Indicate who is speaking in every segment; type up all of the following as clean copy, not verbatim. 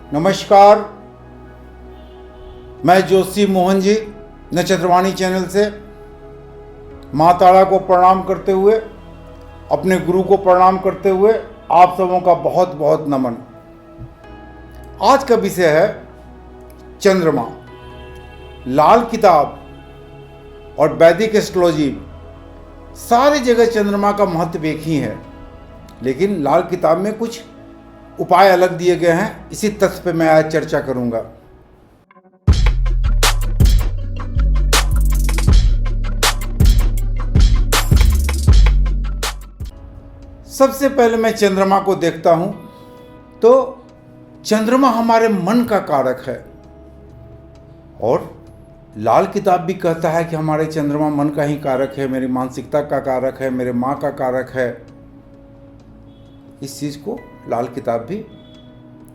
Speaker 1: नमस्कार, मैं जोशी मोहन जी नक्षत्रवाणी चैनल से माँ तारा को प्रणाम करते हुए, अपने गुरु को प्रणाम करते हुए आप सबों का बहुत बहुत नमन। आज का विषय है चंद्रमा। लाल किताब और वैदिक एस्ट्रोलॉजी सारी जगह चंद्रमा का महत्व एक ही है, लेकिन लाल किताब में कुछ उपाय अलग दिए गए हैं। इसी तथ्य पे मैं आज चर्चा करूंगा। सबसे पहले मैं चंद्रमा को देखता हूं तो चंद्रमा हमारे मन का कारक है, और लाल किताब भी कहता है कि हमारे चंद्रमा मन का ही कारक है, मेरी मानसिकता का कारक है, मेरे माँ का कारक है। इस चीज़ को लाल किताब भी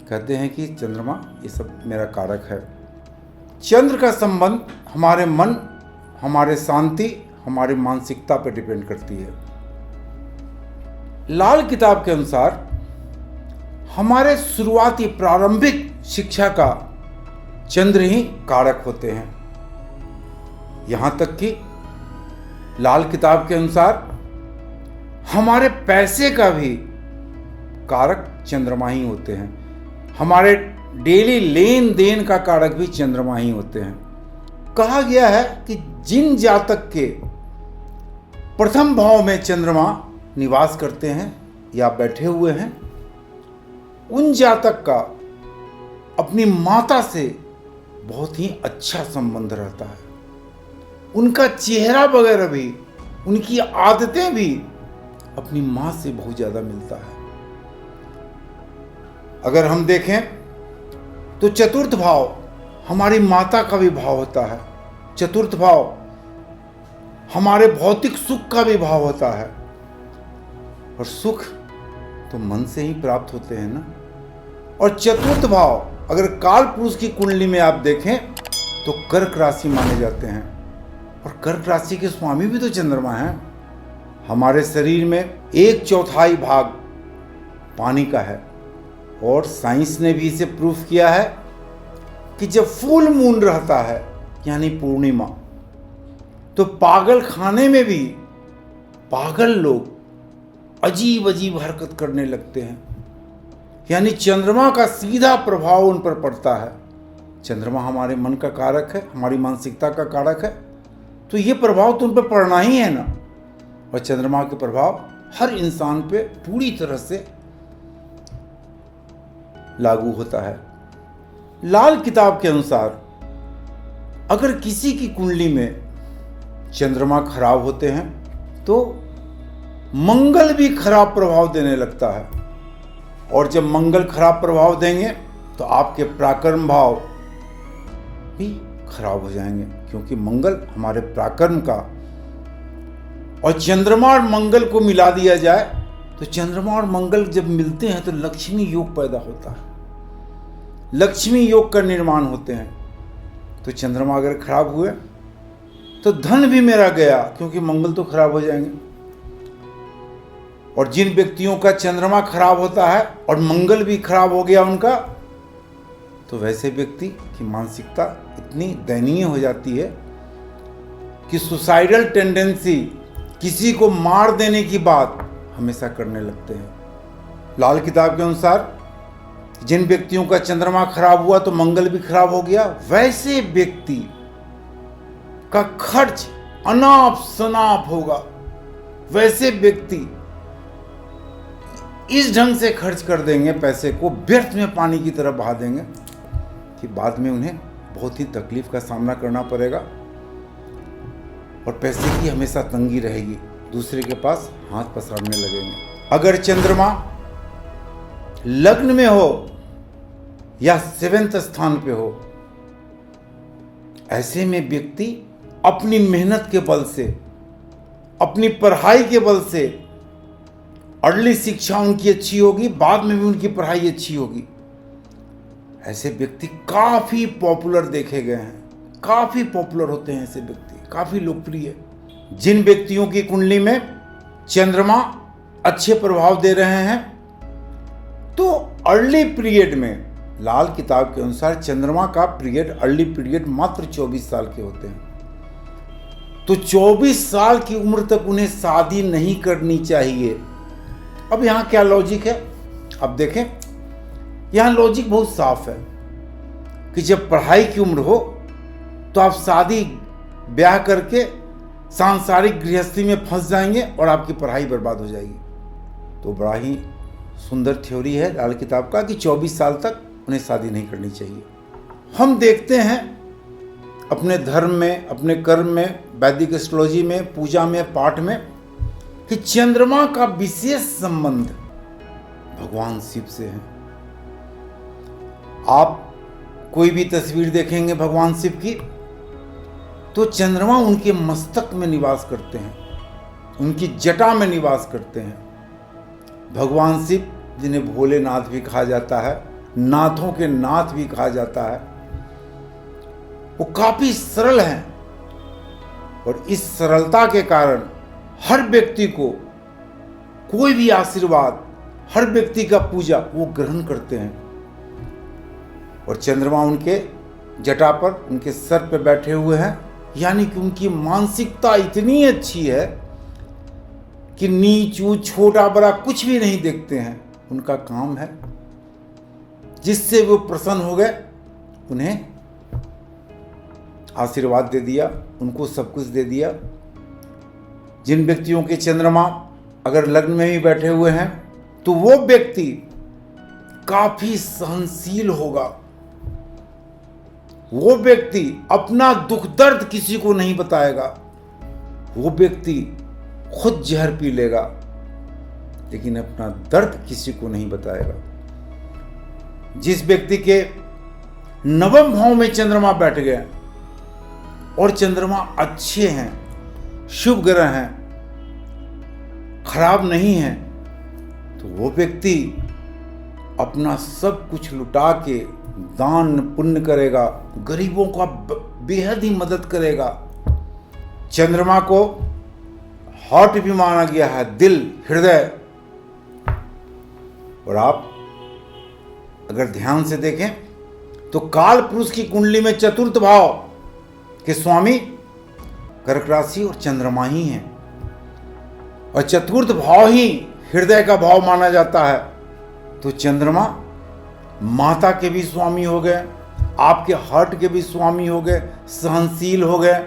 Speaker 1: कहते हैं कि चंद्रमा ये सब मेरा कारक है। चंद्र का संबंध हमारे मन, हमारे शांति, हमारी मानसिकता पर डिपेंड करती है। लाल किताब के अनुसार हमारे शुरुआती प्रारंभिक शिक्षा का चंद्र ही कारक होते हैं। यहां तक कि लाल किताब के अनुसार हमारे पैसे का भी कारक चंद्रमा ही होते हैं। हमारे डेली लेन देन का कारक भी चंद्रमा ही होते हैं। कहा गया है कि जिन जातक के प्रथम भाव में चंद्रमा निवास करते हैं या बैठे हुए हैं, उन जातक का अपनी माता से बहुत ही अच्छा संबंध रहता है। उनका चेहरा वगैरह भी, उनकी आदतें भी अपनी मां से बहुत ज्यादा मिलता है। अगर हम देखें तो चतुर्थ भाव हमारी माता का भी भाव होता है। चतुर्थ भाव हमारे भौतिक सुख का भी भाव होता है, और सुख तो मन से ही प्राप्त होते हैं ना। और चतुर्थ भाव अगर काल पुरुष की कुंडली में आप देखें तो कर्क राशि माने जाते हैं, और कर्क राशि के स्वामी भी तो चंद्रमा हैं। हमारे शरीर में 1/4 भाग पानी का है, और साइंस ने भी इसे प्रूफ किया है कि जब फुल मून रहता है यानी पूर्णिमा, तो पागल खाने में भी पागल लोग अजीब अजीब हरकत करने लगते हैं। यानी चंद्रमा का सीधा प्रभाव उन पर पड़ता है। चंद्रमा हमारे मन का कारक है, हमारी मानसिकता का कारक है, तो ये प्रभाव तो उन पर पड़ना ही है ना। और चंद्रमा के प्रभाव हर इंसान पे पूरी तरह से लागू होता है। लाल किताब के अनुसार अगर किसी की कुंडली में चंद्रमा खराब होते हैं तो मंगल भी खराब प्रभाव देने लगता है, और जब मंगल खराब प्रभाव देंगे तो आपके पराक्रम भाव भी खराब हो जाएंगे, क्योंकि मंगल हमारे पराक्रम का, और चंद्रमा और मंगल को मिला दिया जाए तो चंद्रमा और मंगल जब मिलते हैं तो लक्ष्मी योग पैदा होता है, लक्ष्मी योग का निर्माण होते हैं। तो चंद्रमा अगर खराब हुए तो धन भी मेरा गया, क्योंकि मंगल तो खराब हो जाएंगे। और जिन व्यक्तियों का चंद्रमा खराब होता है और मंगल भी खराब हो गया उनका, तो वैसे व्यक्ति की मानसिकता इतनी दयनीय हो जाती है कि सुसाइडल टेंडेंसी, किसी को मार देने की बात हमेशा करने लगते हैं। लाल किताब के अनुसार जिन व्यक्तियों का चंद्रमा खराब हुआ तो मंगल भी खराब हो गया, वैसे व्यक्ति का खर्च अनाप शनाप होगा। वैसे व्यक्ति इस ढंग से खर्च कर देंगे, पैसे को व्यर्थ में पानी की तरह बहा देंगे कि बाद में उन्हें बहुत ही तकलीफ का सामना करना पड़ेगा, और पैसे की हमेशा तंगी रहेगी, दूसरे के पास हाथ पसारने लगेंगे। अगर चंद्रमा लग्न में हो या 7वें स्थान पे हो, ऐसे में व्यक्ति अपनी मेहनत के बल से, अपनी पढ़ाई के बल से, अर्ली शिक्षा उनकी अच्छी होगी, बाद में भी उनकी पढ़ाई अच्छी होगी। ऐसे व्यक्ति काफी पॉपुलर देखे गए हैं, काफी पॉपुलर होते हैं ऐसे व्यक्ति, काफी लोकप्रिय। जिन व्यक्तियों की कुंडली में चंद्रमा अच्छे प्रभाव दे रहे हैं तो अर्ली पीरियड में लाल किताब के अनुसार चंद्रमा का पीरियड, अर्ली पीरियड मात्र 24 साल के होते हैं। तो 24 साल की उम्र तक उन्हें शादी नहीं करनी चाहिए। अब यहाँ क्या लॉजिक है, अब देखें, यहाँ लॉजिक बहुत साफ है कि जब पढ़ाई की उम्र हो तो आप शादी ब्याह करके सांसारिक गृहस्थी में फंस जाएंगे और आपकी पढ़ाई बर्बाद हो जाएगी। तो बड़ा ही सुंदर थ्योरी है लाल किताब का कि 24 साल तक उन्हें शादी नहीं करनी चाहिए। हम देखते हैं अपने धर्म में, अपने कर्म में, वैदिक एस्ट्रोलॉजी में, पूजा में, पाठ में कि चंद्रमा का विशेष संबंध भगवान शिव से है। आप कोई भी तस्वीर देखेंगे भगवान शिव की तो चंद्रमा उनके मस्तक में निवास करते हैं, उनकी जटा में निवास करते हैं। भगवान शिव, जिन्हें भोलेनाथ भी कहा जाता है, नाथों के नाथ भी कहा जाता है, वो काफी सरल हैं और इस सरलता के कारण हर व्यक्ति को कोई भी आशीर्वाद, हर व्यक्ति का पूजा वो ग्रहण करते हैं। और चंद्रमा उनके जटा पर, उनके सर पे बैठे हुए हैं, यानी कि उनकी मानसिकता इतनी अच्छी है कि नीच ऊंच छोटा बड़ा कुछ भी नहीं देखते हैं। उनका काम है जिससे वो प्रसन्न हो गए, उन्हें आशीर्वाद दे दिया, उनको सब कुछ दे दिया। जिन व्यक्तियों के चंद्रमा अगर लग्न में भी बैठे हुए हैं तो वो व्यक्ति काफी सहनशील होगा। वो व्यक्ति अपना दुख दर्द किसी को नहीं बताएगा। वो व्यक्ति खुद जहर पी लेगा लेकिन अपना दर्द किसी को नहीं बताएगा। जिस व्यक्ति के नवम भाव में चंद्रमा बैठ गए और चंद्रमा अच्छे हैं, शुभ ग्रह हैं, खराब नहीं हैं, तो वो व्यक्ति अपना सब कुछ लुटा के दान पुण्य करेगा, गरीबों का बेहद ही मदद करेगा। चंद्रमा को हार्ट भी माना गया है, दिल, हृदय। और आप अगर ध्यान से देखें तो काल पुरुष की कुंडली में चतुर्थ भाव के स्वामी कर्क राशि और चंद्रमा ही हैं और चतुर्थ भाव ही हृदय का भाव माना जाता है। तो चंद्रमा माता के भी स्वामी हो गए, आपके हार्ट के भी स्वामी हो गए, सहनशील हो गए।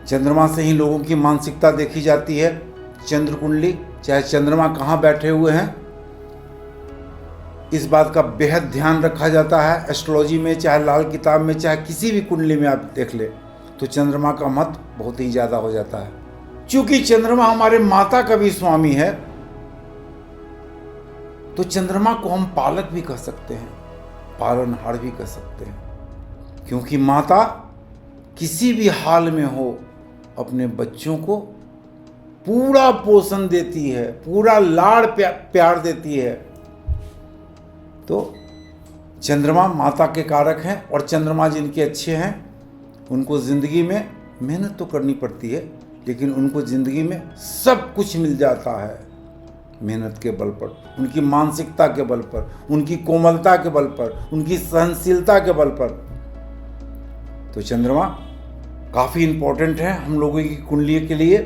Speaker 1: चंद्रमा से ही लोगों की मानसिकता देखी जाती है। चंद्र कुंडली, चाहे चंद्रमा कहाँ बैठे हुए हैं, इस बात का बेहद ध्यान रखा जाता है। एस्ट्रोलॉजी में, चाहे लाल किताब में, चाहे किसी भी कुंडली में आप देख ले तो चंद्रमा का महत्व बहुत ही ज़्यादा हो जाता है। चूंकि चंद्रमा हमारे माता का भी स्वामी है तो चंद्रमा को हम पालक भी कह सकते हैं, पालनहार भी कह सकते हैं, क्योंकि माता किसी भी हाल में हो अपने बच्चों को पूरा पोषण देती है, पूरा लाड़ प्यार देती है। तो चंद्रमा माता के कारक हैं और चंद्रमा जिनके अच्छे हैं उनको ज़िंदगी में मेहनत तो करनी पड़ती है लेकिन उनको ज़िंदगी में सब कुछ मिल जाता है मेहनत के बल पर, उनकी मानसिकता के बल पर, उनकी कोमलता के बल पर, उनकी सहनशीलता के बल पर। तो चंद्रमा काफ़ी इम्पोर्टेंट है हम लोगों की कुंडली के लिए।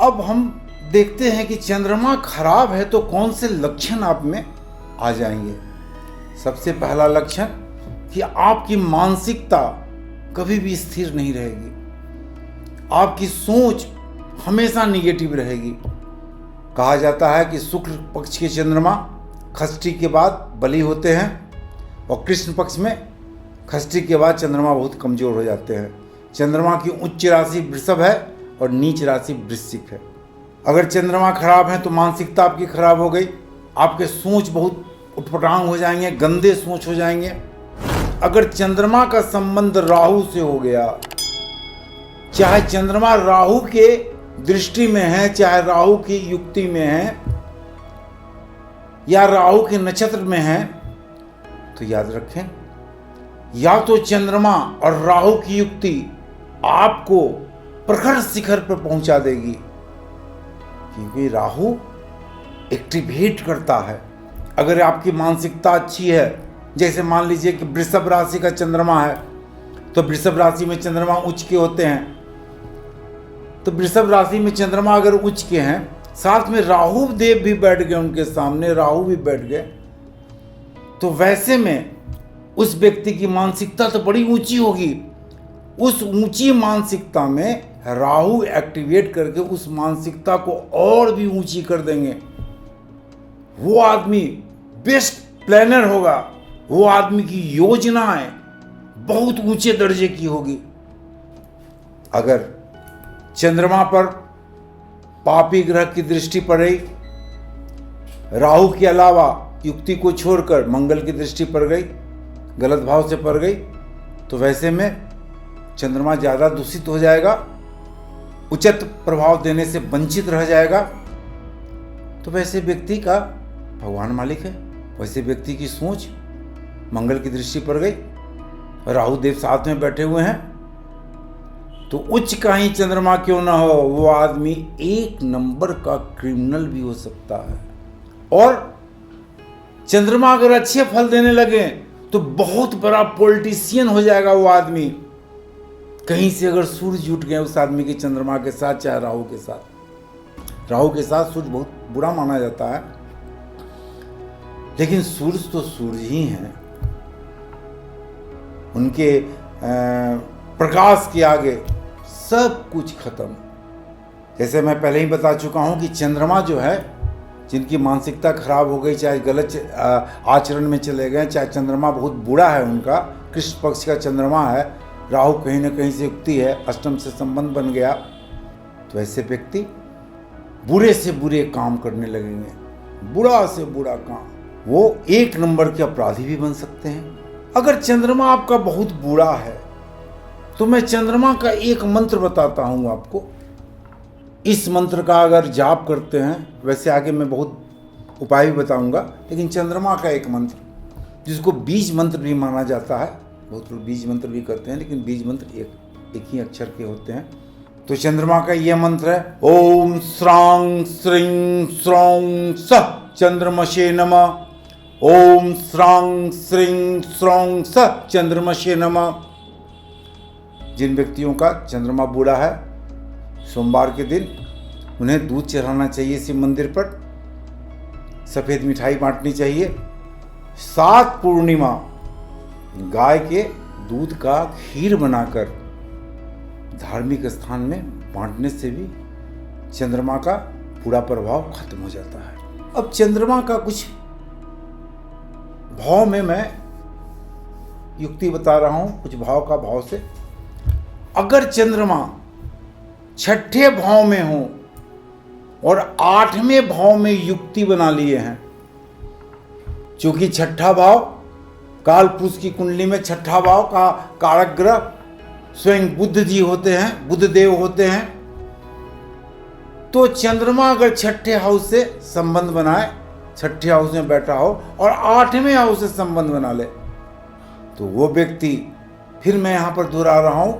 Speaker 1: अब हम देखते हैं कि चंद्रमा खराब है तो कौन से लक्षण आप में आ जाएंगे। सबसे पहला लक्षण कि आपकी मानसिकता कभी भी स्थिर नहीं रहेगी, आपकी सोच हमेशा निगेटिव रहेगी। कहा जाता है कि शुक्ल पक्ष के चंद्रमा षष्ठी के बाद बली होते हैं और कृष्ण पक्ष में षष्ठी के बाद चंद्रमा बहुत कमज़ोर हो जाते हैं। चंद्रमा की उच्च राशि वृषभ है और नीच राशि वृश्चिक है। अगर चंद्रमा खराब है तो मानसिकता आपकी खराब हो गई, आपके सोच बहुत उटपटांग हो जाएंगे, गंदे सोच हो जाएंगे। अगर चंद्रमा का संबंध राहु से हो गया, चाहे चंद्रमा राहु के दृष्टि में है, चाहे राहु की युक्ति में है या राहु के नक्षत्र में है, तो याद रखें या तो चंद्रमा और राहु की युक्ति आपको प्रखर शिखर पर पहुंचा देगी, क्योंकि राहु एक्टिवेट करता है। अगर आपकी मानसिकता अच्छी है, जैसे मान लीजिए कि वृषभ राशि का चंद्रमा है, तो वृषभ राशि में चंद्रमा उच्च के होते हैं। तो वृषभ राशि में चंद्रमा अगर उच्च के हैं, साथ में राहु देव भी बैठ गए, उनके सामने राहु भी बैठ गए, तो वैसे में उस व्यक्ति की मानसिकता तो बड़ी ऊंची होगी। उस ऊंची मानसिकता में राहु एक्टिवेट करके उस मानसिकता को और भी ऊंची कर देंगे। वो आदमी बेस्ट प्लानर होगा, वो आदमी की योजनाएं बहुत ऊंचे दर्जे की होगी। अगर चंद्रमा पर पापी ग्रह की दृष्टि पड़ गई, राहु के अलावा युक्ति को छोड़कर मंगल की दृष्टि पड़ गई, गलत भाव से पड़ गई, तो वैसे में चंद्रमा ज़्यादा दूषित हो जाएगा, उचित प्रभाव देने से वंचित रह जाएगा। तो वैसे व्यक्ति का भगवान मालिक है, वैसे व्यक्ति की सोच मंगल की दृष्टि पड़ गई, राहु देव साथ में बैठे हुए हैं, तो उच्च का ही चंद्रमा क्यों ना हो, वो आदमी एक नंबर का क्रिमिनल भी हो सकता है। और चंद्रमा अगर अच्छे फल देने लगे तो बहुत बड़ा पॉलिटिशियन हो जाएगा वो आदमी। कहीं से अगर सूर्य जुट गए उस आदमी के चंद्रमा के साथ, चाहे राहु के साथ, राहु के साथ सूर्य बहुत बुरा माना जाता है, लेकिन सूर्य तो सूर्य ही हैं, उनके प्रकाश के आगे सब कुछ खत्म। जैसे मैं पहले ही बता चुका हूं कि चंद्रमा जो है, जिनकी मानसिकता खराब हो गई, चाहे गलत आचरण में चले गए, चाहे चंद्रमा बहुत बुरा है उनका, कृष्ण पक्ष का चंद्रमा है, राहु कहीं ना कहीं से युक्ति है, अष्टम से संबंध बन गया, तो ऐसे व्यक्ति बुरे से बुरे काम करने लगेंगे, बुरा से बुरा काम, वो एक नंबर के अपराधी भी बन सकते हैं। अगर चंद्रमा आपका बहुत बुरा है तो मैं चंद्रमा का एक मंत्र बताता हूं आपको। इस मंत्र का अगर जाप करते हैं, वैसे आगे मैं बहुत उपाय भी बताऊंगा, लेकिन चंद्रमा का एक मंत्र जिसको बीज मंत्र भी माना जाता है, बहुत लोग बीज मंत्र भी करते हैं, लेकिन बीज मंत्र एक ही अक्षर के होते हैं। तो चंद्रमा का यह मंत्र है, ओम श्रांग श्रीं श्रौं सः चंद्रमसे नमः, ओम श्रांग श्रीं श्रौं सः चंद्रमसे नमः। जिन व्यक्तियों का चंद्रमा बुरा है, सोमवार के दिन उन्हें दूध चढ़ाना चाहिए शिव मंदिर पर, सफ़ेद मिठाई बांटनी चाहिए। 7 पूर्णिमा गाय के दूध का खीर बनाकर धार्मिक स्थान में बांटने से भी चंद्रमा का पूरा प्रभाव खत्म हो जाता है। अब चंद्रमा का कुछ भाव में मैं युक्ति बता रहा हूं, कुछ भाव का भाव से। अगर चंद्रमा 6ठे भाव में हो और 8वें भाव में युक्ति बना लिए हैं, क्योंकि 6ठा भाव काल पुरुष की कुंडली में 6ठा भाव का कारक ग्रह स्वयं बुद्ध जी होते हैं, बुद्ध देव होते हैं। तो चंद्रमा अगर 6ठे हाउस से संबंध बनाए, 6ठे हाउस में बैठा हो और 8वें हाउस से संबंध बना ले, तो वो व्यक्ति, फिर मैं यहां पर दोहरा रहा हूं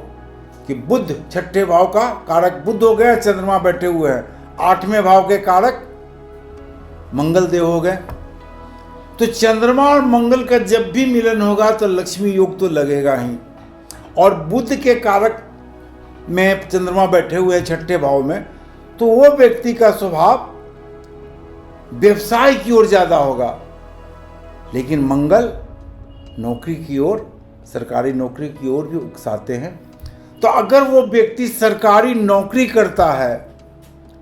Speaker 1: कि बुद्ध 6ठे भाव का कारक बुद्ध हो गया, चंद्रमा बैठे हुए हैं, 8वें भाव के कारक मंगल देव हो गए। तो चंद्रमा और मंगल का जब भी मिलन होगा तो लक्ष्मी योग तो लगेगा ही, और बुद्ध के कारक में चंद्रमा बैठे हुए हैं 6ठे भाव में, तो वो व्यक्ति का स्वभाव व्यवसाय की ओर ज्यादा होगा, लेकिन मंगल नौकरी की ओर, सरकारी नौकरी की ओर भी उकसाते हैं। तो अगर वो व्यक्ति सरकारी नौकरी करता है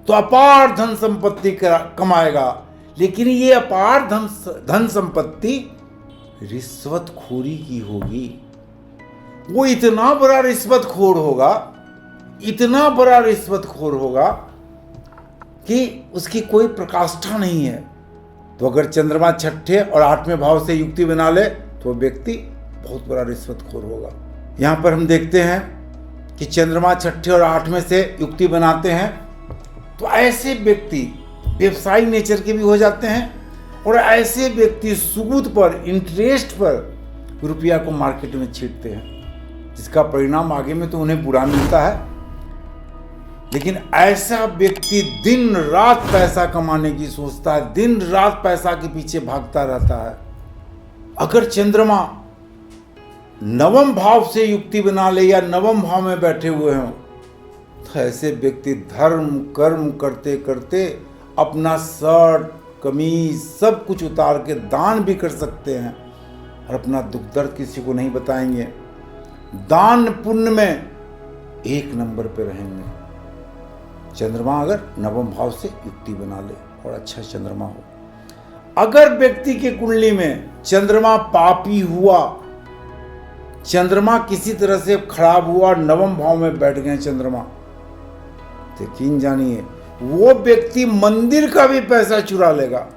Speaker 1: तो अपार धन संपत्ति कमाएगा, लेकिन ये अपार धन संपत्ति रिश्वतखोरी की होगी। वो इतना बड़ा रिश्वतखोर होगा, इतना बड़ा रिश्वतखोर होगा कि उसकी कोई प्रकाष्ठा नहीं है। तो अगर चंद्रमा 6ठे और 8वें भाव से युक्ति बना ले तो व्यक्ति बहुत बड़ा रिश्वतखोर होगा। यहाँ पर हम देखते हैं कि चंद्रमा 6ठे और 8वें से युक्ति बनाते हैं, तो ऐसे व्यक्ति व्यवसायी नेचर के भी हो जाते हैं, और ऐसे व्यक्ति सूद पर, इंटरेस्ट पर रुपया को मार्केट में छींटते हैं, जिसका परिणाम आगे में तो उन्हें बुरा मिलता है। लेकिन ऐसा व्यक्ति दिन रात पैसा कमाने की सोचता है, दिन रात पैसा के पीछे भागता रहता है, अगर चंद्रमा नवम भाव से युक्ति बना ले या नवम भाव में बैठे हुए हों तो ऐसे व्यक्ति धर्म कर्म करते करते अपना शर्ट कमीज सब कुछ उतार के दान भी कर सकते हैं और अपना दुख दर्द किसी को नहीं बताएंगे। दान पुण्य में 1 नंबर पे रहेंगे। चंद्रमा अगर नवम भाव से युक्ति बना ले और अच्छा चंद्रमा हो। अगर व्यक्ति के कुंडली में चंद्रमा पापी हुआ, चंद्रमा किसी तरह से खराब हुआ, नवम भाव में बैठ गए चंद्रमा, तो यकीन जानिए वो व्यक्ति मंदिर का भी पैसा चुरा लेगा,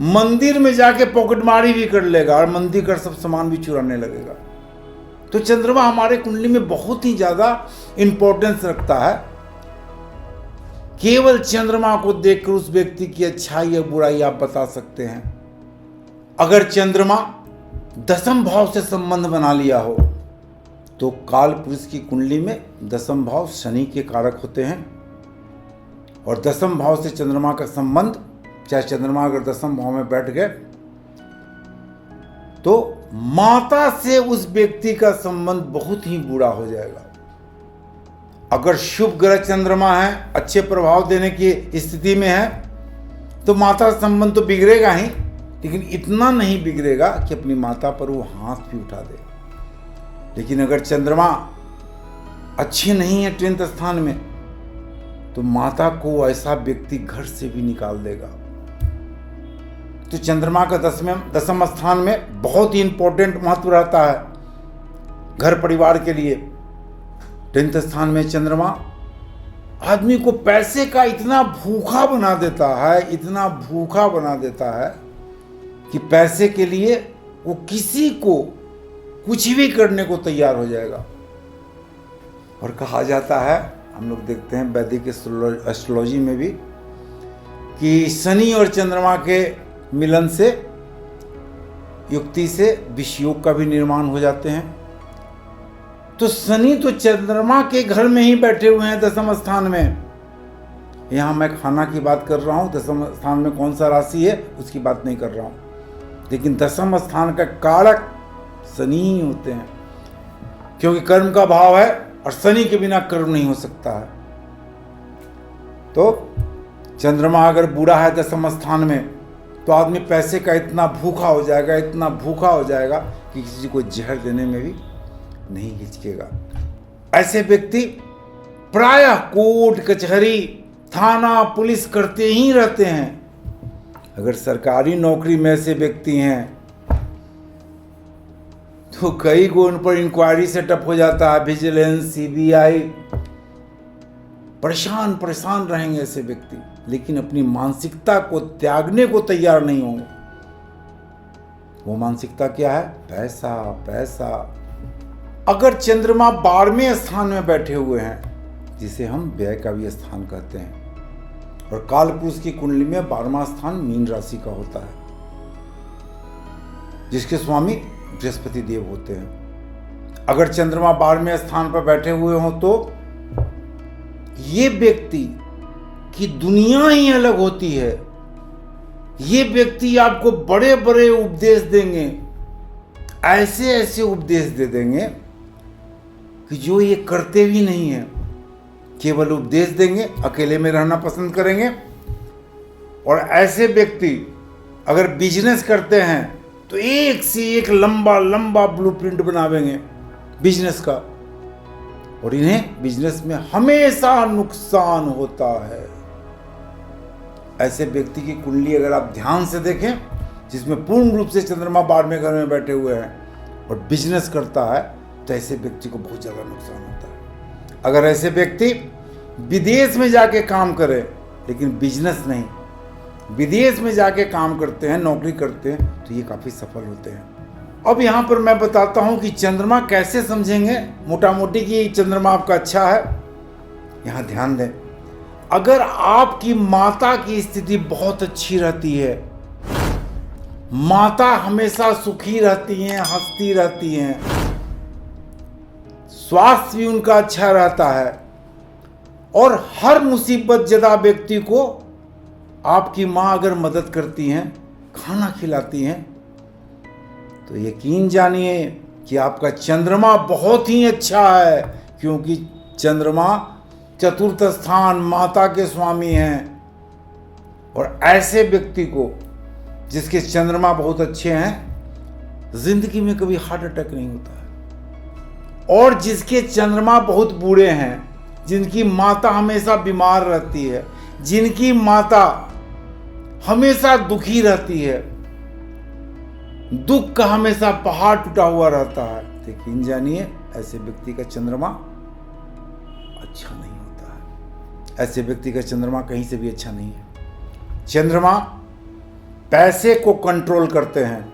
Speaker 1: मंदिर में जाके पॉकेटमारी भी कर लेगा और मंदिर का सब सामान भी चुराने लगेगा। तो चंद्रमा हमारे कुंडली में बहुत ही ज्यादा इंपॉर्टेंस रखता है। केवल चंद्रमा को देखकर उस व्यक्ति की अच्छाई या बुराई आप बता सकते हैं। अगर चंद्रमा 10म भाव से संबंध बना लिया हो तो काल पुरुष की कुंडली में 10म भाव शनि के कारक होते हैं और 10म भाव से चंद्रमा का संबंध, चाहे चंद्रमा अगर 10म भाव में बैठ गए तो माता से उस व्यक्ति का संबंध बहुत ही बुरा हो जाएगा। अगर शुभ ग्रह चंद्रमा है, अच्छे प्रभाव देने की स्थिति में है, तो माता का संबंध तो बिगड़ेगा ही, लेकिन इतना नहीं बिगड़ेगा कि अपनी माता पर वो हाथ भी उठा दे। लेकिन अगर चंद्रमा अच्छे नहीं है 10th स्थान में, तो माता को ऐसा व्यक्ति घर से भी निकाल देगा। तो चंद्रमा का 10म स्थान में बहुत ही इंपॉर्टेंट महत्व रहता है घर परिवार के लिए। 10th स्थान में चंद्रमा आदमी को पैसे का इतना भूखा बना देता है, इतना भूखा बना देता है कि पैसे के लिए वो किसी को कुछ भी करने को तैयार हो जाएगा। और कहा जाता है, हम लोग देखते हैं वैदिक एस्ट्रोलॉजी में भी, कि शनि और चंद्रमा के मिलन से, युक्ति से विषयोग का भी निर्माण हो जाते हैं। तो शनि तो चंद्रमा के घर में ही बैठे हुए हैं 10म स्थान में। यहां मैं खाना की बात कर रहा हूं, 10म स्थान में कौन सा राशि है उसकी बात नहीं कर रहा हूं, लेकिन 10म स्थान का कारक शनि ही होते हैं, क्योंकि कर्म का भाव है और शनि के बिना कर्म नहीं हो सकता है। तो चंद्रमा अगर बुरा है 10म स्थान में तो आदमी पैसे का इतना भूखा हो जाएगा, इतना भूखा हो जाएगा कि किसी को जहर देने में भी नहीं हिचकेगा। ऐसे व्यक्ति प्रायः कोर्ट कचहरी थाना पुलिस करते ही रहते हैं। अगर सरकारी नौकरी में ऐसे व्यक्ति हैं तो कई को उन पर इंक्वायरी सेटअप हो जाता है, विजिलेंस, सीबीआई, परेशान रहेंगे ऐसे व्यक्ति, लेकिन अपनी मानसिकता को त्यागने को तैयार नहीं होंगे। वो मानसिकता क्या है? पैसा पैसा। अगर चंद्रमा 12वें स्थान में बैठे हुए हैं, जिसे हम व्यय का भी स्थान कहते हैं, और काल पुरुष की कुंडली में 12वां स्थान मीन राशि का होता है, जिसके स्वामी बृहस्पति देव होते हैं। अगर चंद्रमा 12वें स्थान पर बैठे हुए हों तो ये व्यक्ति की दुनिया ही अलग होती है। ये व्यक्ति आपको बड़े बड़े उपदेश देंगे, ऐसे ऐसे उपदेश दे देंगे कि जो ये करते भी नहीं है, केवल उपदेश देंगे, अकेले में रहना पसंद करेंगे। और ऐसे व्यक्ति अगर बिजनेस करते हैं तो एक से एक लंबा लंबा ब्लूप्रिंट बनावेंगे बिजनेस का, और इन्हें बिजनेस में हमेशा नुकसान होता है। ऐसे व्यक्ति की कुंडली अगर आप ध्यान से देखें, जिसमें पूर्ण रूप से चंद्रमा 12वें घर में बैठे हुए हैं और बिजनेस करता है, तो ऐसे व्यक्ति को बहुत ज़्यादा नुकसान होता है। अगर ऐसे व्यक्ति विदेश में जाके काम करे, लेकिन बिजनेस नहीं, विदेश में जाके काम करते हैं, नौकरी करते हैं, तो ये काफ़ी सफल होते हैं। अब यहाँ पर मैं बताता हूँ कि चंद्रमा कैसे समझेंगे मोटा मोटी कि चंद्रमा आपका अच्छा है। यहाँ ध्यान दें, अगर आपकी माता की स्थिति बहुत अच्छी रहती है, माता हमेशा सुखी रहती हैं, हंसती रहती हैं, स्वास्थ्य भी उनका अच्छा रहता है, और हर मुसीबत ज़दा व्यक्ति को आपकी माँ अगर मदद करती हैं, खाना खिलाती हैं, तो यकीन जानिए कि आपका चंद्रमा बहुत ही अच्छा है, क्योंकि चंद्रमा चतुर्थ स्थान माता के स्वामी हैं। और ऐसे व्यक्ति को जिसके चंद्रमा बहुत अच्छे हैं, जिंदगी में कभी हार्ट अटैक नहीं होता है। और जिसके चंद्रमा बहुत बुरे हैं, जिनकी माता हमेशा बीमार रहती है, जिनकी माता हमेशा दुखी रहती है, दुख का हमेशा पहाड़ टूटा हुआ रहता है, यकीन जानिए ऐसे व्यक्ति का चंद्रमा अच्छा नहीं होता है। ऐसे व्यक्ति का चंद्रमा कहीं से भी अच्छा नहीं है। चंद्रमा पैसे को कंट्रोल करते हैं।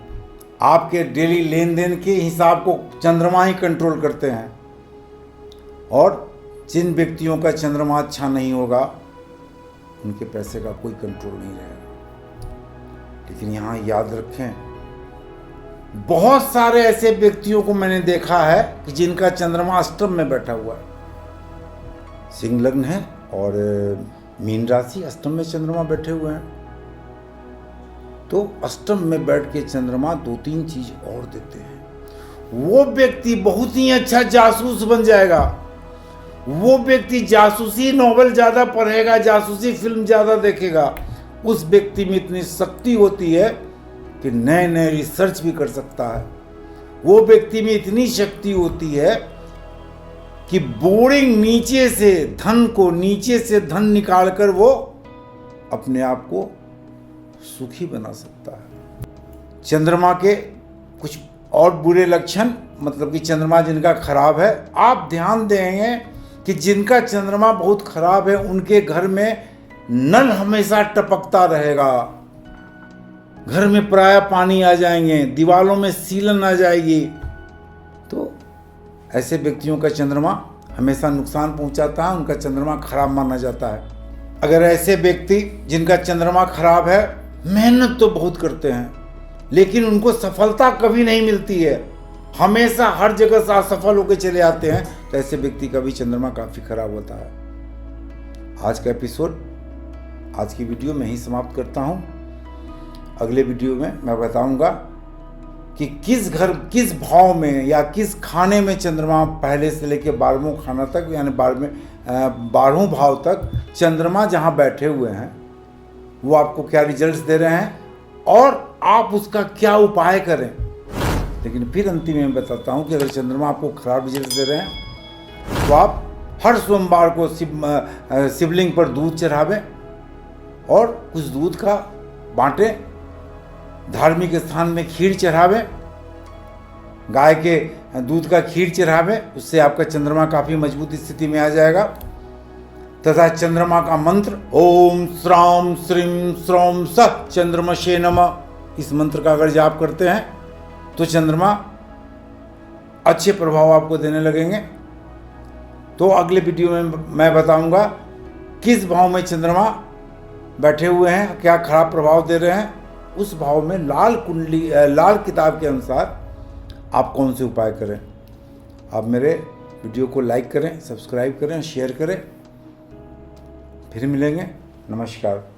Speaker 1: आपके डेली लेन देन के हिसाब को चंद्रमा ही कंट्रोल करते हैं। और जिन व्यक्तियों का चंद्रमा अच्छा नहीं होगा, उनके पैसे का कोई कंट्रोल नहीं रहेगा। लेकिन यहाँ याद रखें, बहुत सारे ऐसे व्यक्तियों को मैंने देखा है कि जिनका चंद्रमा अष्टम में बैठा हुआ है। सिंह लग्न है और मीन राशि, अष्टम में चंद्रमा बैठे हुए हैं। तो अष्टम में बैठ के चंद्रमा 2-3 चीज और देते हैं। वो व्यक्ति बहुत ही अच्छा जासूस बन जाएगा। वो व्यक्ति जासूसी नॉवेल ज्यादा पढ़ेगा, जासूसी फिल्म ज्यादा देखेगा। उस व्यक्ति में इतनी शक्ति होती है कि नए नए रिसर्च भी कर सकता है। वो व्यक्ति में इतनी शक्ति होती है कि बोरिंग नीचे से धन निकालकर वो अपने आप को सुखी बना सकता है। चंद्रमा के कुछ और बुरे लक्षण, मतलब कि चंद्रमा जिनका खराब है, आप ध्यान देंगे कि जिनका चंद्रमा बहुत खराब है उनके घर में नल हमेशा टपकता रहेगा, घर में प्रायः पानी आ जाएंगे, दीवारों में सीलन आ जाएगी। तो ऐसे व्यक्तियों का चंद्रमा हमेशा नुकसान पहुंचाता है, उनका चंद्रमा खराब माना जाता है। अगर ऐसे व्यक्ति जिनका चंद्रमा खराब है मेहनत तो बहुत करते हैं, लेकिन उनको सफलता कभी नहीं मिलती है, हमेशा हर जगह से असफल होकर चले आते हैं, तो ऐसे व्यक्ति का भी चंद्रमा काफ़ी खराब होता है। आज का एपिसोड, आज की वीडियो में ही समाप्त करता हूँ। अगले वीडियो में मैं बताऊंगा कि किस भाव में या किस खाने में चंद्रमा पहले से लेकर 12वां खाना तक, यानी 12वां भाव तक चंद्रमा जहाँ बैठे हुए हैं वो आपको क्या रिजल्ट्स दे रहे हैं और आप उसका क्या उपाय करें। लेकिन फिर अंतिम में बताता हूँ कि अगर चंद्रमा आपको खराब रिजल्ट दे रहे हैं तो आप हर सोमवार को शिवलिंग पर दूध चढ़ावें और कुछ दूध का बांटें, धार्मिक स्थान में खीर चढ़ावें, गाय के दूध का खीर चढ़ावें, उससे आपका चंद्रमा काफ़ी मजबूत स्थिति में आ जाएगा। तथा चंद्रमा का मंत्र ओम श्राम श्रीम श्रौम सह चंद्रमशे नमः, इस मंत्र का अगर जाप करते हैं तो चंद्रमा अच्छे प्रभाव आपको देने लगेंगे। तो अगले वीडियो में मैं बताऊंगा किस भाव में चंद्रमा बैठे हुए हैं, क्या खराब प्रभाव दे रहे हैं, उस भाव में लाल किताब के अनुसार आप कौन से उपाय करें। आप मेरे वीडियो को लाइक करें, सब्सक्राइब करें, शेयर करें। फिर मिलेंगे। नमस्कार।